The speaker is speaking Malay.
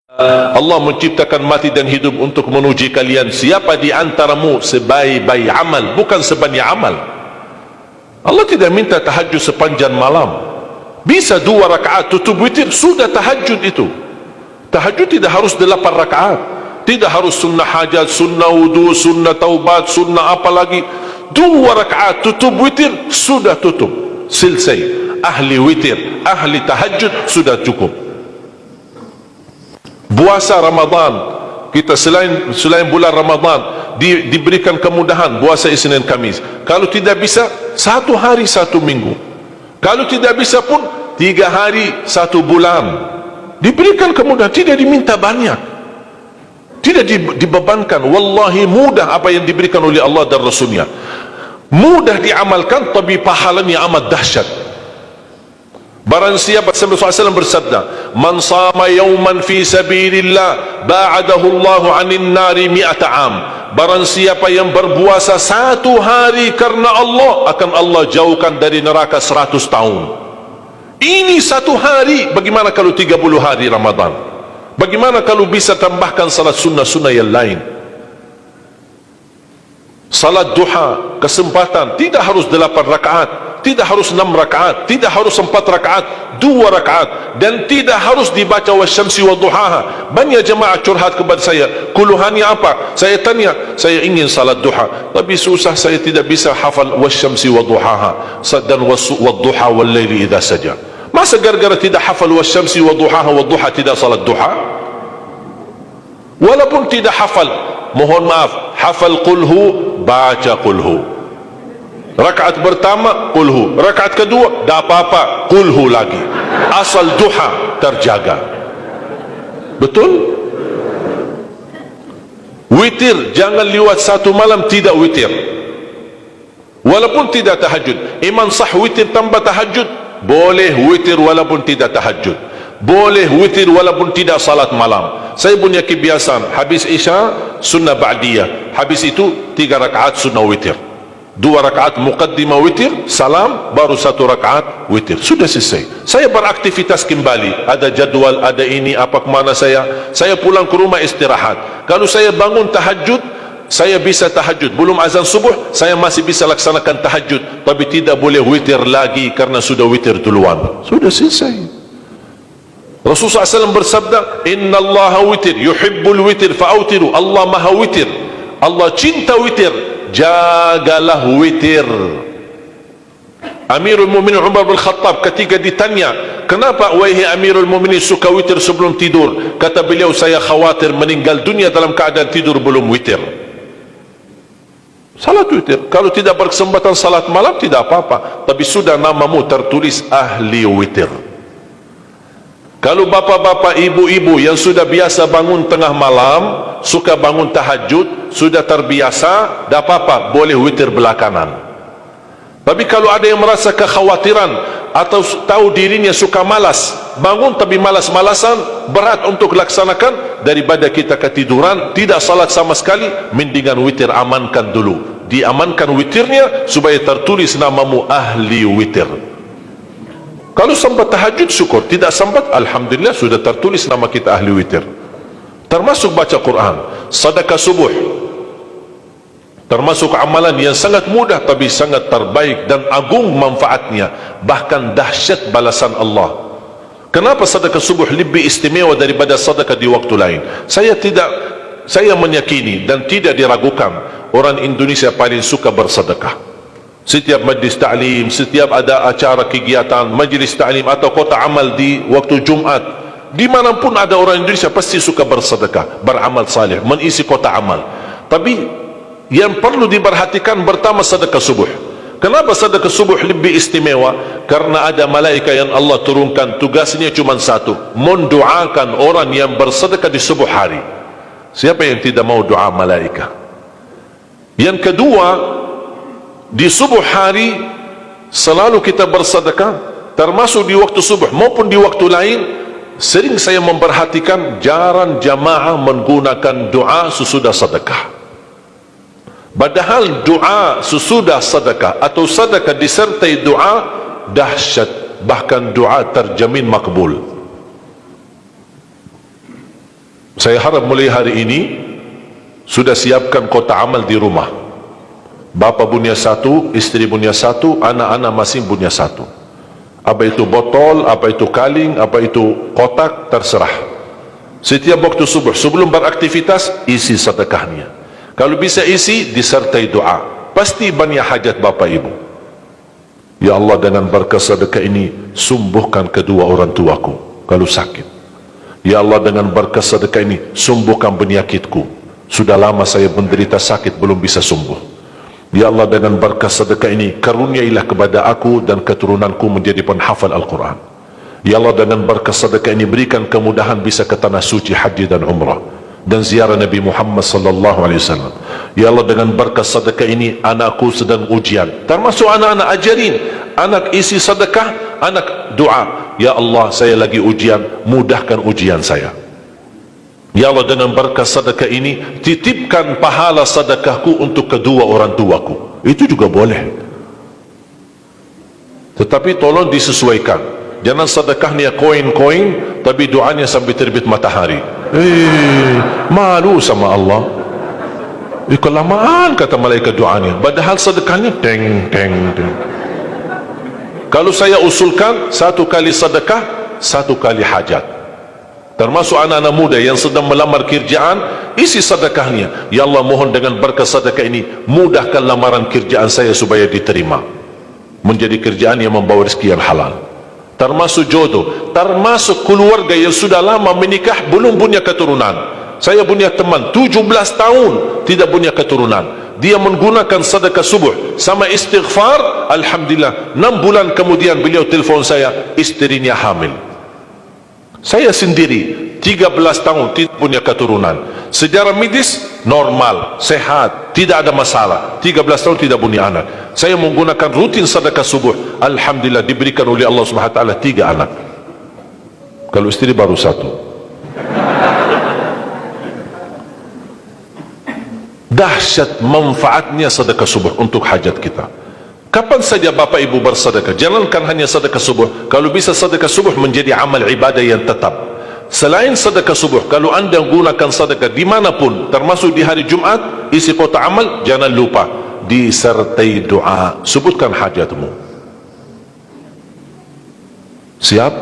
Allah menciptakan mati dan hidup untuk menuji kalian. Siapa di antaramu sebaik-baik amal, bukan sebanyak amal. Allah tidak minta tahajud sepanjang malam. Bisa 2 rakaat tutup witir, sudah tahajud itu. Tahajud tidak harus 8 rakaat, tidak harus sunnah hajat, sunnah wudu, sunnah taubat, sunnah apa lagi. 2 rakaat tutup witir, sudah tutup, selesai. Ahli witir, ahli tahajud sudah cukup. Puasa Ramadan, kita selain bulan Ramadan diberikan kemudahan puasa Isnin Kamis. Kalau tidak bisa 1 hari 1 minggu, kalau tidak bisa pun 3 hari 1 bulan. Diberikan kemudahan, tidak diminta banyak, tidak dibebankan. Wallahi mudah apa yang diberikan oleh Allah dan Rasulnya, mudah diamalkan, tapi pahalanya amat dahsyat. Barang siapa, Rasulullah SAW bersabda, man sama yawman fi sabilillah ba'adahu Allahu 'anil nari 100 am. Barang siapa yang berpuasa 1 hari karena Allah, akan Allah jauhkan dari neraka 100 tahun. Ini 1 hari. Bagaimana kalau 30 hari Ramadan? Bagaimana kalau bisa tambahkan salat sunnah-sunnah yang lain? Salat duha, kesempatan, tidak harus 8 rakaat, tidak harus 6 rakaat, tidak harus 4 rakaat, 2 rakaat, dan tidak harus dibaca wasyamsi wa duhaha. Banyak jemaah curhat kepada saya, keluhannya apa? Saya tanya, saya ingin salat duha, tapi susah, saya tidak bisa hafal wasyamsi wa duhaha dan wadduha wal laili idza saja. Masa gara-gara tidak hafal wasyamsi wa duhaha wa duha tidak salat duha? Walaupun tidak hafal, mohon maaf, hafal qulhu, baca qulhu. Rakaat pertama qulhu, rakaat kedua dah apa-apa, qulhu lagi. Asal duha terjaga. Betul? Witir jangan lewat 1 malam tidak witir, walaupun tidak tahajud. Iman sah witir tambah tahajud, boleh witir walaupun tidak tahajud, boleh witir walaupun tidak salat malam. Saya punya kebiasaan, habis isya sunnah ba'diyah, habis itu 3 rakaat sunnah witir, 2 rakaat muqaddimah witir, salam, baru 1 rakaat witir, sudah selesai. Saya beraktivitas kembali, ada jadwal, ada ini, apa kemana saya pulang ke rumah istirahat. Kalau saya bangun tahajud, saya bisa tahajud, belum azan subuh saya masih bisa laksanakan tahajud, tapi tidak boleh witir lagi karena sudah witir duluan, sudah selesai. Rasulullah SAW bersabda, inna allaha witir yuhibbul witir fa'autiru. Allah maha witir, Allah cinta witir, jagalah witir. Amirul Mu'minin Umar bin Khattab ketika ditanya, kenapa wahai Amirul Mu'minin suka witir sebelum tidur? Kata beliau, saya khawatir meninggal dunia dalam keadaan tidur belum witir. Salat witir, kalau tidak berkesempatan salat malam tidak apa-apa, tapi sudah namamu tertulis ahli witir. Kalau bapak-bapak, ibu-ibu yang sudah biasa bangun tengah malam, suka bangun tahajud, sudah terbiasa, tak apa-apa, boleh witir belakangan. Tapi kalau ada yang merasa kekhawatiran atau tahu dirinya suka malas, bangun tapi malas-malasan, berat untuk laksanakan, daripada kita ketiduran, tidak salat sama sekali, mendingan witir amankan dulu. Diamankan witirnya supaya tertulis namamu ahli witir. Kalau sempat tahajud syukur, tidak sempat alhamdulillah sudah tertulis nama kita ahli witir. Termasuk baca Quran, sedekah subuh, termasuk amalan yang sangat mudah tapi sangat terbaik dan agung manfaatnya, bahkan dahsyat balasan Allah. Kenapa sedekah subuh lebih istimewa daripada sedekah di waktu lain? Saya meyakini dan tidak diragukan, orang Indonesia paling suka bersedekah. Setiap majlis ta'lim, setiap ada acara kegiatan majlis ta'lim atau kota amal di waktu Jumat, dimanapun ada orang Indonesia pasti suka bersedekah, beramal saleh, mengisi kota amal. Tapi yang perlu diperhatikan pertama sedekah subuh. Kenapa sedekah subuh lebih istimewa? Karena ada malaikat yang Allah turunkan, tugasnya cuma satu, mendoakan orang yang bersedekah di subuh hari. Siapa yang tidak mau doa malaikat? Yang kedua, di subuh hari selalu kita bersedekah, termasuk di waktu subuh maupun di waktu lain. Sering saya memperhatikan jarang jamaah menggunakan doa sesudah sedekah, padahal doa sesudah sedekah atau sedekah disertai doa dahsyat, bahkan doa terjamin makbul. Saya harap mulai hari ini sudah siapkan kotak amal di rumah. Bapa punya satu, isteri punya satu, anak-anak masing punya satu. Apa itu botol, apa itu kaling, apa itu kotak, terserah. Setiap waktu subuh sebelum beraktivitas, isi sedekahnya. Kalau bisa isi, disertai doa. Pasti banyak hajat bapa ibu. Ya Allah, dengan berkat sedekah ini sembuhkan kedua orang tuaku kalau sakit. Ya Allah, dengan berkat sedekah ini sembuhkan penyakitku. Sudah lama saya menderita sakit belum bisa sembuh. Ya Allah, dengan berkat sedekah ini karuniailah kepada aku dan keturunanku menjadi penghafal Al-Quran. Ya Allah, dengan berkat sedekah ini berikan kemudahan bisa ke tanah suci haji dan umrah dan ziarah Nabi Muhammad sallallahu alaihi wasallam. Ya Allah, dengan berkat sedekah ini anakku sedang ujian, termasuk anak-anak, ajarin anak isi sedekah, anak doa. Ya Allah, saya lagi ujian, mudahkan ujian saya. Ya Allah, dengan berkat sedekah ini titipkan pahala sedekahku untuk kedua orang tuaku. Itu juga boleh, tetapi tolong disesuaikan. Jangan sedekahnya koin-koin tapi doanya sampai terbit matahari. Malu sama Allah. Kelamaan kata malaikat doanya, padahal sedekahnya teng teng teng. Kalau saya usulkan, satu kali sedekah, satu kali hajat. Termasuk anak-anak muda yang sedang melamar kerjaan, isi sedekahnya. Ya Allah, mohon dengan berkat sedekah ini mudahkan lamaran kerjaan saya supaya diterima, menjadi kerjaan yang membawa rezeki yang halal. Termasuk jodoh, termasuk keluarga yang sudah lama menikah belum punya keturunan. Saya punya teman 17 tahun tidak punya keturunan. Dia menggunakan sedekah subuh sama istighfar, alhamdulillah 6 bulan kemudian beliau telefon saya, istrinya hamil. Saya sendiri 13 tahun tidak punya keturunan. Secara medis normal, sehat, tidak ada masalah. 13 tahun tidak punya anak. Saya menggunakan rutin sedekah subuh, alhamdulillah diberikan oleh Allah Subhanahu wa taala 3 anak. Kalau istri baru 1. Dahsyat manfaatnya sedekah subuh untuk hajat kita. Kapan saja bapak ibu bersedekah, jangankan hanya sedekah subuh. Kalau bisa sedekah subuh menjadi amal ibadah yang tetap. Selain sedekah subuh, kalau anda gunakan sedekah dimanapun, termasuk di hari Jumat, isi kotak amal, jangan lupa disertai doa. Sebutkan hajatmu. Siap?